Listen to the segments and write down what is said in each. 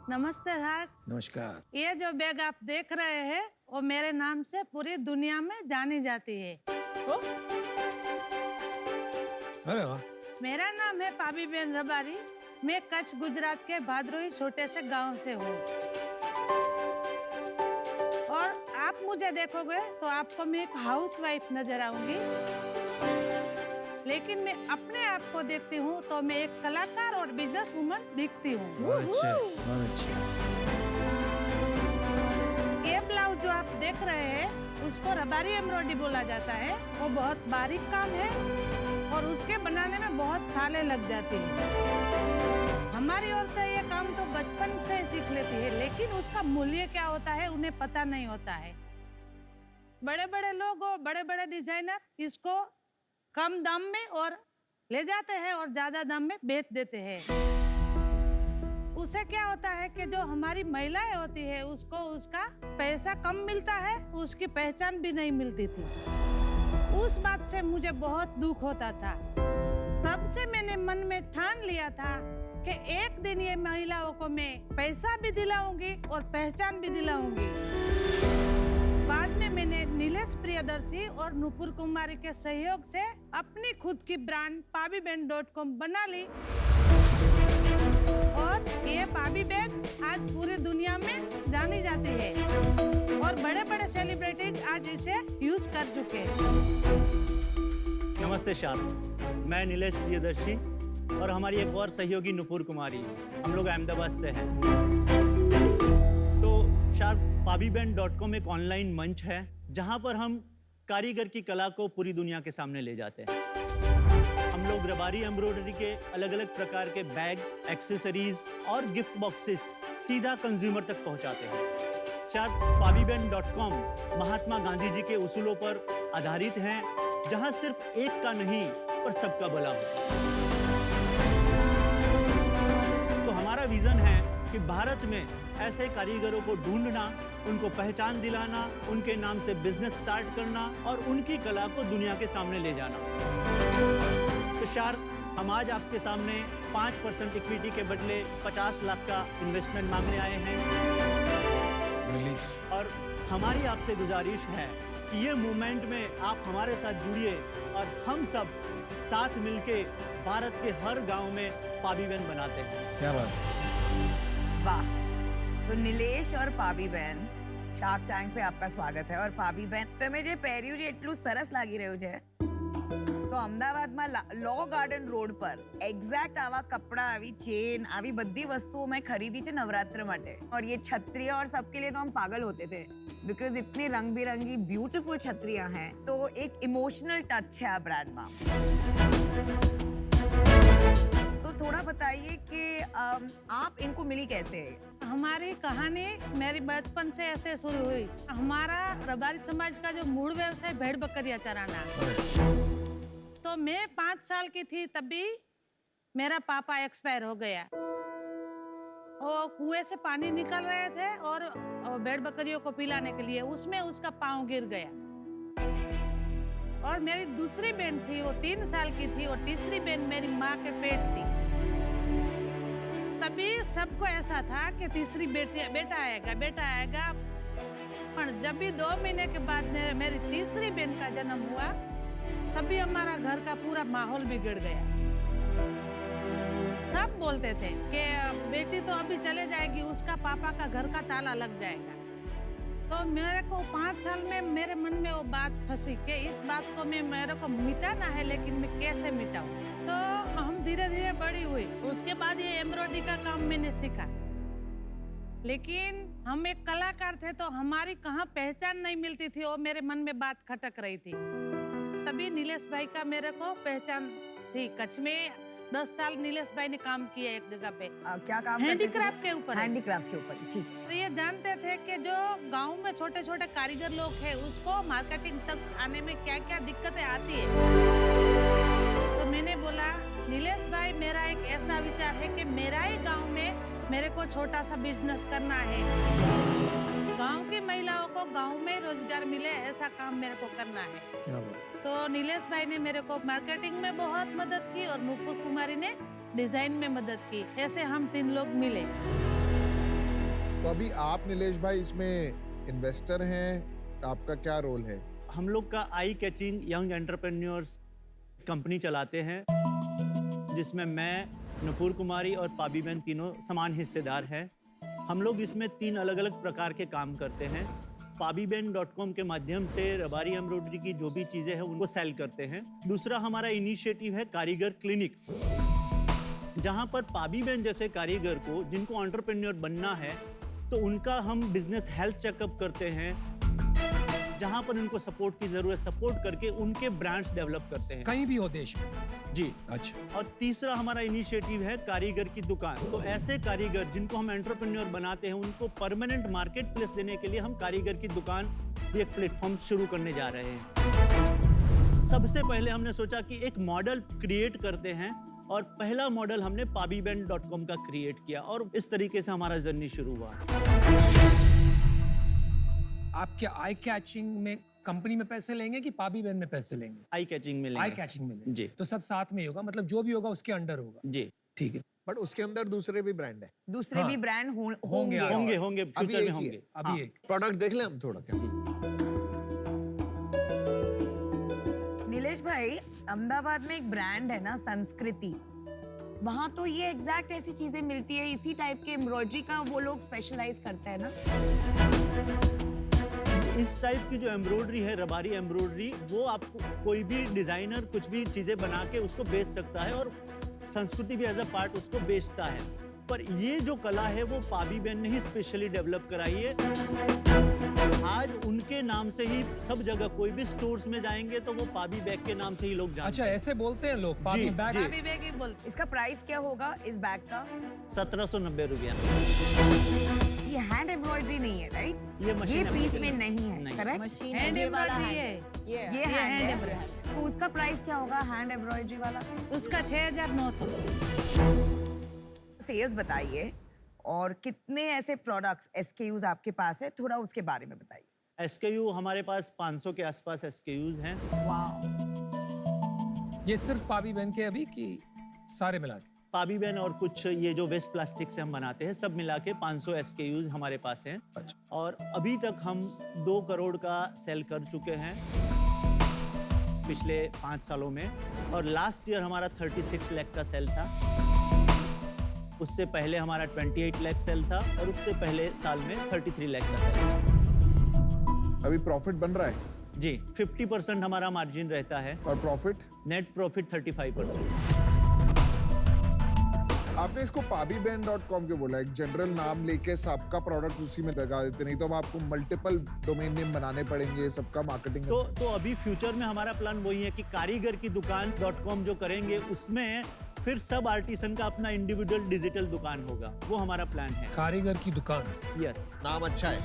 नमस्ते सर। नमस्कार। ये जो बैग आप देख रहे हैं वो मेरे नाम से पूरी दुनिया में जानी जाती है। अरे वाह। मेरा नाम है पाबीबेन रबारी। मैं कच्छ गुजरात के भादरोई छोटे से गांव से हूँ। और आप मुझे देखोगे तो आपको मैं एक हाउसवाइफ नजर आऊंगी, लेकिन मैं अपने आप को देखती हूँ तो मैं एक कलाकार और बिजनेस वुमन दिखती हूँ। बहुत अच्छे, बहुत अच्छे। ये ब्लाउज जो आप देख रहे हैं उसको रबारी एम्ब्रॉयडरी बोला जाता है। वो बहुत बारीक काम है और उसके बनाने में बहुत सालें लग जाती हैं। हमारी औरतें ये काम तो बचपन से सीख लेती है, लेकिन उसका मूल्य क्या होता है उन्हें पता नहीं होता है। बड़े बड़े लोग और बड़े बड़े डिजाइनर इसको कम दाम में और ले जाते हैं और ज्यादा दाम में बेच देते हैं। उसे क्या होता है कि जो हमारी महिलाएं होती है उसको उसका पैसा कम मिलता है, उसकी पहचान भी नहीं मिलती थी। उस बात से मुझे बहुत दुख होता था। तब से मैंने मन में ठान लिया था कि एक दिन ये महिलाओं को मैं पैसा भी दिलाऊंगी और पहचान भी दिलाऊंगी। बाद में मैंने नीलेश प्रियदर्शी और नुपुर कुमारी के सहयोग से अपनी खुद की ब्रांड pabiben.com बना ली और ये पाबी बैग आज पूरी दुनिया में जानी जाती है और बड़े बड़े सेलिब्रिटीज आज इसे यूज कर चुके हैं। नमस्ते शाम, मैं नीलेश प्रियदर्शी और हमारी एक और सहयोगी नुपुर कुमारी, हम लोग अहमदाबाद से हैं। तो शार्प pabiben.com एक ऑनलाइन मंच है जहां पर हम कारीगर की कला को पूरी दुनिया के सामने ले जाते हैं। हम लोग रबारी एम्ब्रॉयडरी के अलग अलग प्रकार के बैग्स, एक्सेसरीज और गिफ्ट बॉक्सेस सीधा कंज्यूमर तक पहुंचाते हैं। शार्प pabiben.com महात्मा गांधी जी के उसूलों पर आधारित हैं, जहां सिर्फ एक का नहीं पर सबका भला हो। तो हमारा विजन है कि भारत में ऐसे कारीगरों को ढूंढना, उनको पहचान दिलाना, उनके नाम से बिजनेस स्टार्ट करना और उनकी कला को दुनिया के सामने ले जाना। तो शार्प, हम आज आपके सामने 5% इक्विटी के बदले 50 लाख का इन्वेस्टमेंट मांगने आए हैं। रिलीफ। और हमारी आपसे गुजारिश है कि ये मूवमेंट में आप हमारे साथ जुड़िए और हम सब साथ मिलके भारत के हर गांव में पाबीबेन बनाते हैं। क्या बात है। वाह। तो नीलेश और પાબીબેન શાર્ક ટેન્ક पे आपका स्वागत है। और પાબીબેન, તમે જે પહેર્યું છે એટલું સરસ લાગી રહ્યું છે। તો અમદાવાદમાં લો ગાર્ડન રોડ પર એક્ઝેક્ટ આવા કપડા, આવી ચેન, આવી બધી વસ્તુઓ મેં ખરીદી છે નવરાત્ર માટે। और ये छत्रियाँ और सबके लिए तो हम पागल होते थे, बिकॉज इतनी रंग बिरंगी ब्यूटीफुल छत्रियाँ हैं। तो एक इमोशनल टच है आ ब्रांड में। तो थोड़ा बताइए कि आप इनको मिली कैसे? हमारी कहानी मेरी बचपन से ऐसे शुरू हुई। हमारा रबारी समाज का जो मूल व्यवसाय भेड़ बकरियां चराना। तो मैं 5 साल की थी तभी मेरा पापा एक्सपायर हो गया। वो कुएं से पानी निकल रहे थे और भेड़ बकरियों को पिलाने के लिए उसमें उसका पाँव गिर गया। और मेरी दूसरी बहन थी, वो 3 साल की थी और तीसरी बहन मेरी माँ के पेट थी। तभी सबको ऐसा था कि तीसरी बेटा आएगा। पर जब भी 2 महीने के बाद मेरी तीसरी बहन का जन्म हुआ तभी हमारा घर का पूरा माहौल बिगड़ गया। सब बोलते थे कि बेटी तो अभी चले जाएगी, उसका पापा का घर का ताला लग जाएगा। तो मेरे को 5 साल में मेरे मन में वो बात फंसी कि इस बात को मेरे को मिटाना है, लेकिन मैं कैसे मिटाऊं। तो हम धीरे धीरे बड़ी हुई। उसके बाद ये एम्ब्रॉयडरी का काम मैंने सीखा, लेकिन हम एक कलाकार थे तो हमारी कहाँ पहचान नहीं मिलती थी। वो मेरे मन में बात खटक रही थी। तभी नीलेश भाई का मेरे को पहचान थी। कच्छ में 10 साल नीलेश भाई ने काम किया एक जगह पे। क्या काम? हैंडीक्राफ्ट के ऊपर। हैंडीक्राफ्ट के ऊपर, ठीक है। ये जानते थे कि जो गांव में छोटे छोटे कारीगर लोग हैं उसको मार्केटिंग तक आने में क्या क्या दिक्कतें आती है। तो मैंने बोला, नीलेश भाई, मेरा एक ऐसा विचार है कि मेरा ही गांव में मेरे को छोटा सा बिजनेस करना है। गांव की महिलाओं को गांव में रोजगार मिले, ऐसा काम मेरे को करना है। क्या बात। तो नीलेश भाई ने मेरे को मार्केटिंग में बहुत मदद की और नुपुर कुमारी ने डिजाइन में मदद की। ऐसे हम 3 लोग मिले। तो अभी आप नीलेश भाई इसमें इन्वेस्टर हैं, आपका क्या रोल है? हम लोग का eye catching young entrepreneurs company चलाते हैं, जिसमें मैं, नुपुर कुमारी और पाबी बहन तीनों समान हिस्सेदार हैं। हम लोग इसमें 3 अलग अलग प्रकार के काम करते हैं। pabiben.com के माध्यम से रबारी एम्ब्रॉयडरी की जो भी चीज़ें हैं उनको सेल करते हैं। दूसरा हमारा इनिशिएटिव है कारीगर क्लिनिक, जहां पर पाबी बहन जैसे कारीगर को जिनको एंटरप्रेन्योर बनना है तो उनका हम बिजनेस हेल्थ चेकअप करते हैं, जहां पर उनको सपोर्ट की जरूरत, सपोर्ट करके उनके ब्रांड्स डेवलप करते हैं कहीं भी हो देश में। जी। अच्छा। और तीसरा हमारा इनिशिएटिव है कारीगर की दुकान। तो ऐसे कारीगर जिनको हम एंटरप्रेन्योर बनाते हैं उनको परमानेंट मार्केट प्लेस देने के लिए हम कारीगर की दुकान भी एक प्लेटफॉर्म शुरू करने जा रहे हैं। सबसे पहले हमने सोचा कि एक मॉडल क्रिएट करते हैं और पहला मॉडल हमने pabiben.com का क्रिएट किया और इस तरीके से हमारा जर्नी शुरू हुआ। आपके आई कैचिंग में कंपनी में पैसे लेंगे कि पाबी बहन में पैसे लेंगे? आई कैचिंग में लेंगे। आई कैचिंग में लेंगे जी। तो सब साथ में ही होगा, मतलब जो भी होगा उसके अंडर होगा। जी ठीक है। बट उसके अंदर दूसरे भी ब्रांड है। दूसरे हाँ। भी ब्रांड होंगे, होंगे होंगे होंगे अभी फ्यूचर एक में ही होंगे। है। अभी एक प्रोडक्ट देख लें हम थोड़ा क्या? नीलेश भाई, अहमदाबाद में एक ब्रांड है ना, संस्कृति, वहाँ तो ये एग्जैक्ट ऐसी चीजें मिलती है, इसी टाइप के एम्ब्रॉयडरी का वो लोग स्पेशलाइज करते हैं ना। इस टाइप की जो एम्ब्रॉयडरी है, रबारी एम्ब्रॉयडरी, वो आपको कोई भी डिजाइनर कुछ भी चीजें बना के उसको बेच सकता है और संस्कृति भी एज अ पार्ट उसको बेचता है। पर ये जो कला है वो पाबी बहन ने ही स्पेशली डेवलप कराई है। आज उनके नाम से ही सब जगह कोई भी स्टोर्स में जाएंगे तो वो पाबी बैग के नाम से ही लोग जानते अच्छा ऐसे बोलते हैं लोग, पाबी बैग। जी। पाबी बैग ही बोलते। इसका प्राइस क्या होगा इस बैग का? 1790 रुपया। ये हैंड एम्ब्रॉयडरी नहीं है, राइट? ये मशीन ये पीस एम्ब्रॉयडरी में नहीं है, नहीं। करेक्ट? मशीन हैंड ये वाला एम्ब्रॉयडरी है। ये hand हैंड embroidery। है। तो उसका प्राइस क्या होगा हैंड एम्ब्रॉयडरी वाला? उसका 6900। सेल्स बताइए और कितने ऐसे प्रोडक्ट्स SKUs आपके पास है, थोड़ा उसके बारे में बताइए। SKU हमारे पास 500 के आसपास SKUs हैं। ये सिर्फ पाबी बहन के अभी कि सारे मिला के? पाबी बहन और कुछ ये जो वेस्ट प्लास्टिक से हम बनाते हैं सब मिला के 500 SKUs हमारे पास हैं। और अभी तक हम 2 करोड़ का सेल कर चुके हैं पिछले 5 सालों में, और लास्ट ईयर हमारा 36 लाख का सेल था। उससे पहले हमारा 28 लाख सेल था और उससे पहले साल में 33 लाख का सेल था। अभी प्रॉफिट बन रहा है? जी, 50% हमारा मार्जिन रहता है और प्रॉफिट? Net profit 35%। आपने इसको pabiben.com क्यों बोला? एक जनरल नाम लेके सबका प्रोडक्ट उसी में लगा देते, नहीं तो अब आपको मल्टीपल डोमेन नेम बनाने पड़ेंगे, सबका मार्केटिंग। तो अभी फ्यूचर में हमारा प्लान वही है कि कारीगर की दुकान .com जो करेंगे उसमें फिर सब आर्टिसन का अपना इंडिविजुअल डिजिटल दुकान होगा, वो हमारा प्लान है। कारीगर की दुकान। यस, नाम अच्छा है।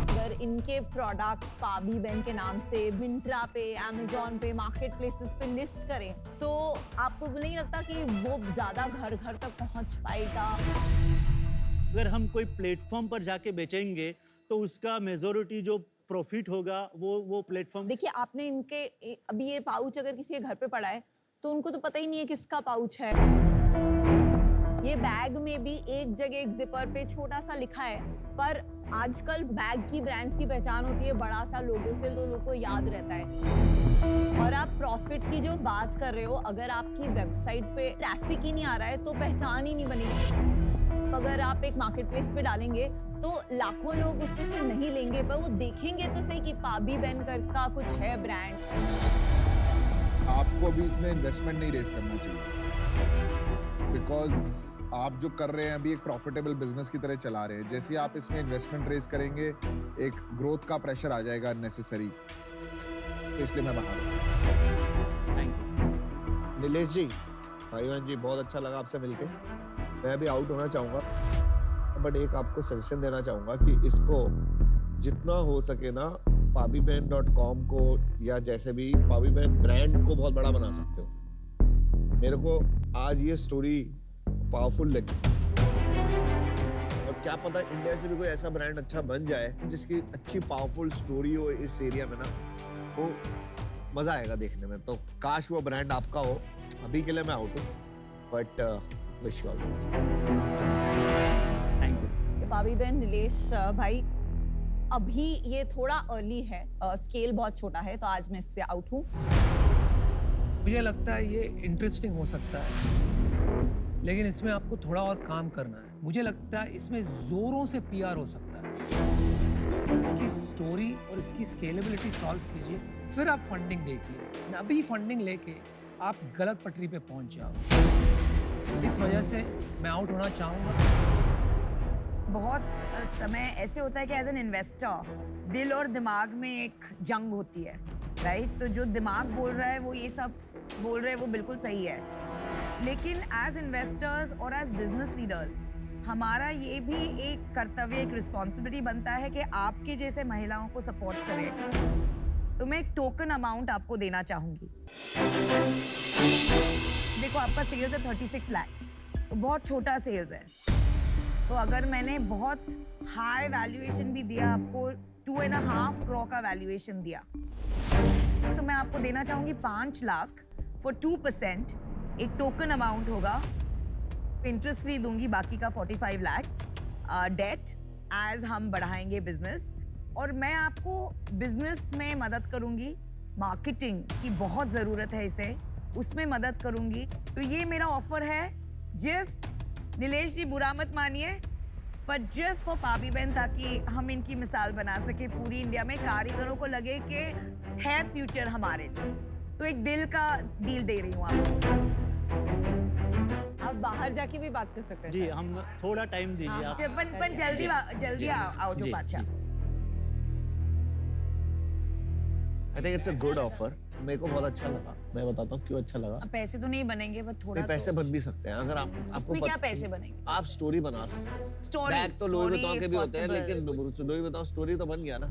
अगर इनके प्रोडक्ट्स पाबी बहन के नाम से मिंत्रा पे, अमेज़न पे, मार्केट प्लेसेस पे लिस्ट करें तो आपको नहीं लगता कि वो ज्यादा घर घर तक पहुंच पाएगा? अगर हम कोई प्लेटफॉर्म पर जाके बेचेंगे तो उसका मेजोरिटी जो प्रॉफिट होगा वो प्लेटफॉर्म। देखिए, आपने इनके अभी ये पाउच अगर किसी के घर पे पड़ा है तो उनको तो पता ही नहीं है किसका पाउच है। ये बैग में भी एक जगह एक जिपर पे छोटा सा लिखा है, पर आजकल बैग की ब्रांड्स की पहचान होती है बड़ा सा लोगो से, तो लोगों को याद रहता है। और आप प्रॉफिट की जो बात कर रहे हो, अगर आपकी वेबसाइट पे ट्रैफिक ही नहीं आ रहा है तो पहचान ही नहीं बनेगी। अगर आप एक मार्केट प्लेस पे डालेंगे तो लाखों लोग उसमें से नहीं लेंगे, पर वो देखेंगे तो सही कि पाबी बहन का कुछ है ब्रांड। आपको अभी इसमें इन्वेस्टमेंट नहीं रेज करना चाहिए, बिकॉज आप जो कर रहे हैं अभी एक प्रॉफिटेबल बिजनेस की तरह चला रहे हैं। जैसे ही आप इसमें इन्वेस्टमेंट रेज करेंगे एक ग्रोथ का प्रेशर आ जाएगा अननेसेसरी, तो इसलिए मैं बाहर हूं। Thank you. नीलेश जी, भाईवान जी, बहुत अच्छा लगा आपसे मिलके। मैं भी आउट होना चाहूँगा, बट एक आपको सजेशन देना चाहूँगा कि इसको जितना हो सके ना pabiben.com को या जैसे भी pabiben ब्रांड को बहुत बड़ा बना सकते हो। मेरे को आज ये स्टोरी पावरफुल लगी, और क्या पता इंडिया से भी कोई ऐसा ब्रांड अच्छा बन जाए जिसकी अच्छी पावरफुल स्टोरी हो इस एरिया में ना, तो मजा आएगा देखने में। तो काश वो ब्रांड आपका हो। अभी के लिए मैं आउट हूँ, but wish you all the best. Thank you. पाबी बहन, नीलेश भाई, अभी ये थोड़ा अर्ली है, स्केल बहुत छोटा है, तो आज मैं इससे आउट हूँ। मुझे लगता है ये इंटरेस्टिंग हो सकता है, लेकिन इसमें आपको थोड़ा और काम करना है। मुझे लगता है इसमें जोरों से पीआर हो सकता है। इसकी स्टोरी और इसकी स्केलेबिलिटी सॉल्व कीजिए, फिर आप फंडिंग देखिए। अभी फंडिंग लेके आप गलत पटरी पे पहुंच जाओ। इस वजह से मैं आउट होना चाहूंगा। बहुत समय ऐसे होता है कि एज एन इन्वेस्टर दिल और दिमाग में एक जंग होती है, राइट? तो जो दिमाग बोल रहा है वो ये सब बोल रहे हैं, वो बिल्कुल सही है, लेकिन एज इन्वेस्टर्स और एज बिजनेस लीडर्स हमारा ये भी एक कर्तव्य, एक रिस्पॉन्सिबिलिटी बनता है कि आपके जैसे महिलाओं को सपोर्ट करें। तो मैं एक टोकन अमाउंट आपको देना चाहूंगी। देखो, आपका सेल्स है 36 lakhs, तो बहुत छोटा सेल्स है। तो अगर मैंने बहुत हाई वैल्यूएशन भी दिया, आपको 2.5 करोड़ का वैल्यूएशन दिया, तो मैं आपको देना चाहूंगी 5 लाख फॉर 2%। एक टोकन अमाउंट होगा, इंटरेस्ट फ्री दूंगी, बाकी का 45 lakhs डेट एज हम बढ़ाएंगे बिजनेस। और मैं आपको बिजनेस में मदद करूंगी, मार्केटिंग की बहुत ज़रूरत है इसे, उसमें मदद करूंगी। तो ये मेरा ऑफर है। जस्ट नीलेश जी, बुरा मत मानिए, पर जस्ट फॉर पाबी बहन, ताकि हम इनकी मिसाल बना सके पूरी इंडिया में, कारीगरों को लगे कि है फ्यूचर हमारे लिए। तो एक दिल का डील दे रही हूँ आपको। आप बाहर जाके भी बात कर सकते हैं। जी, हम थोड़ा टाइम दीजिए आप। पण जल्दी आओ जो जी, बादशाह। जी। I think it's a good offer. मेरे को बहुत अच्छा लगा। मैं बताता हूँ क्यों अच्छा लगा। अब पैसे तो नहीं बनेंगे, पर थोड़ा नहीं, पैसे बन भी सकते हैं अगर आपको इसमें क्या पैसे बनेंगे? आप स्टोरी बना सकते हैं। स्टोरी, बैग तो लोई वितौर के भी होते हैं, लेकिन लोई वितौर स्टोरी तो बन गया ना।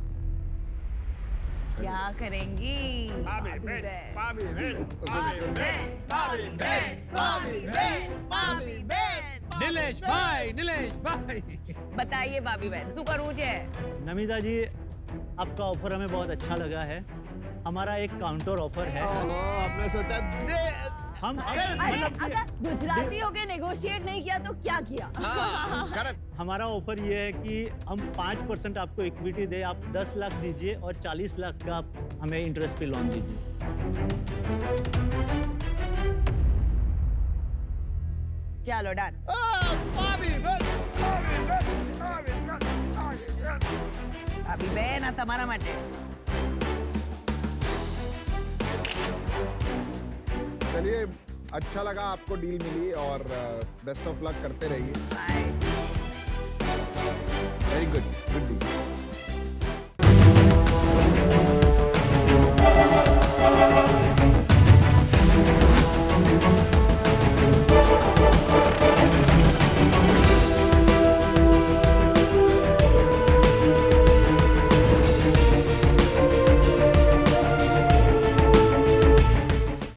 क्या करेंगी? पाबी बहन, पाबी बहन, पाबी बहन, पाबी बहन, पाबी बहन, पाबी बहन। नीलेश भाई बताइए पाबी बहन, શું કરવું છે? नमिता जी, आपका ऑफर हमें बहुत अच्छा लगा है। हमारा एक काउंटर ऑफर है। आपने सोचा दे हम अरे अगर गुजराती होके नेगोशिएट नहीं किया तो क्या किया? हमारा ऑफर ये है कि हम 5% आपको इक्विटी दे, आप 10 लाख दीजिए और 40 लाख का आप हमें इंटरेस्ट पे लोन दीजिए। चलो डन। પાબી બેન, આ તમારા માટે। चलिए, अच्छा लगा आपको डील मिली और बेस्ट ऑफ लक करते रहिए। बाय। Very good deal.